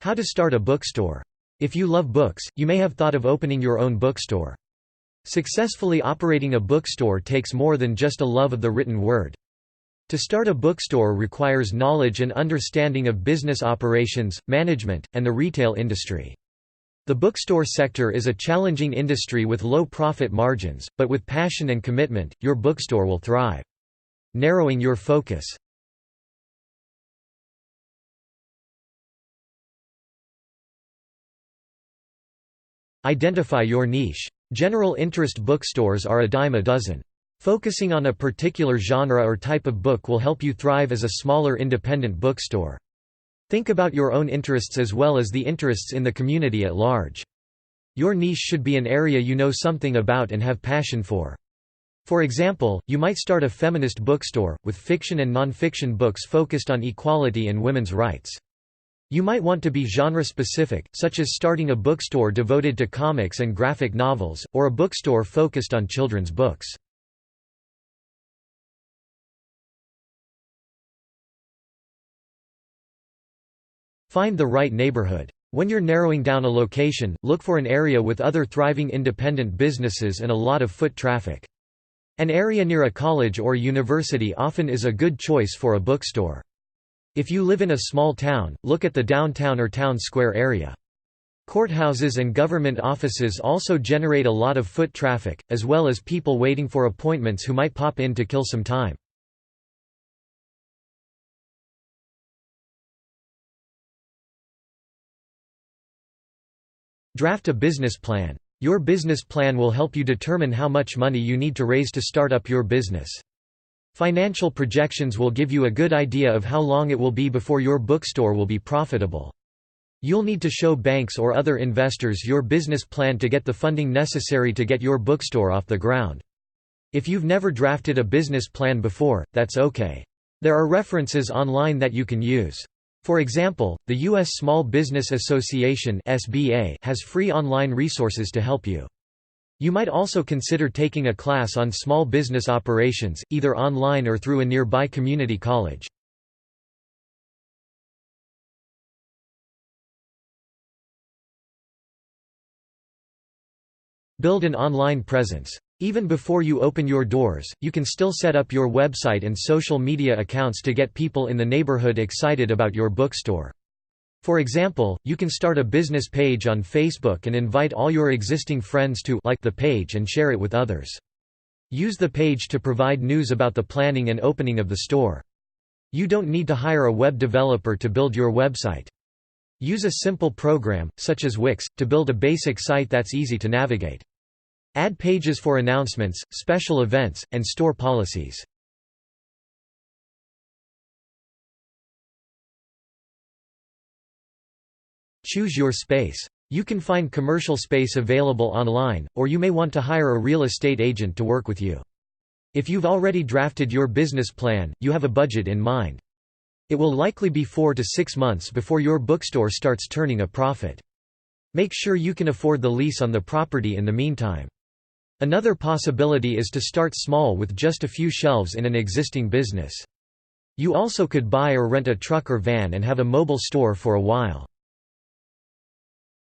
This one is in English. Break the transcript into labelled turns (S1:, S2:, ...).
S1: How to start a bookstore. If you love books, you may have thought of opening your own bookstore. Successfully operating a bookstore takes more than just a love of the written word. To start a bookstore requires knowledge and understanding of business operations, management, and the retail industry. The bookstore sector is a challenging industry with low profit margins, but with passion and commitment, your bookstore will thrive. Narrowing your focus. Identify your niche. General interest bookstores are a dime a dozen. Focusing on a particular genre or type of book will help you thrive as a smaller independent bookstore. Think about your own interests as well as the interests in the community at large. Your niche should be an area you know something about and have passion for. For example, you might start a feminist bookstore, with fiction and non-fiction books focused on equality and women's rights. You might want to be genre-specific, such as starting a bookstore devoted to comics and graphic novels, or a bookstore focused on children's books. Find the right neighborhood. When you're narrowing down a location, look for an area with other thriving independent businesses and a lot of foot traffic. An area near a college or university often is a good choice for a bookstore. If you live in a small town, look at the downtown or town square area. Courthouses and government offices also generate a lot of foot traffic, as well as people waiting for appointments who might pop in to kill some time. Draft a business plan. Your business plan will help you determine how much money you need to raise to start up your business. Financial projections will give you a good idea of how long it will be before your bookstore will be profitable. You'll need to show banks or other investors your business plan to get the funding necessary to get your bookstore off the ground. If you've never drafted a business plan before, that's okay. There are references online that you can use. For example, the U.S. Small Business Association (SBA) has free online resources to help you. You might also consider taking a class on small business operations, either online or through a nearby community college. Build an online presence. Even before you open your doors, you can still set up your website and social media accounts to get people in the neighborhood excited about your bookstore. For example, you can start a business page on Facebook and invite all your existing friends to like the page and share it with others. Use the page to provide news about the planning and opening of the store. You don't need to hire a web developer to build your website. Use a simple program, such as Wix, to build a basic site that's easy to navigate. Add pages for announcements, special events, and store policies. Choose your space. You can find commercial space available online, or you may want to hire a real estate agent to work with you. If you've already drafted your business plan, you have a budget in mind. It will likely be 4 to 6 months before your bookstore starts turning a profit. Make sure you can afford the lease on the property in the meantime. Another possibility is to start small with just a few shelves in an existing business. You also could buy or rent a truck or van and have a mobile store for a while.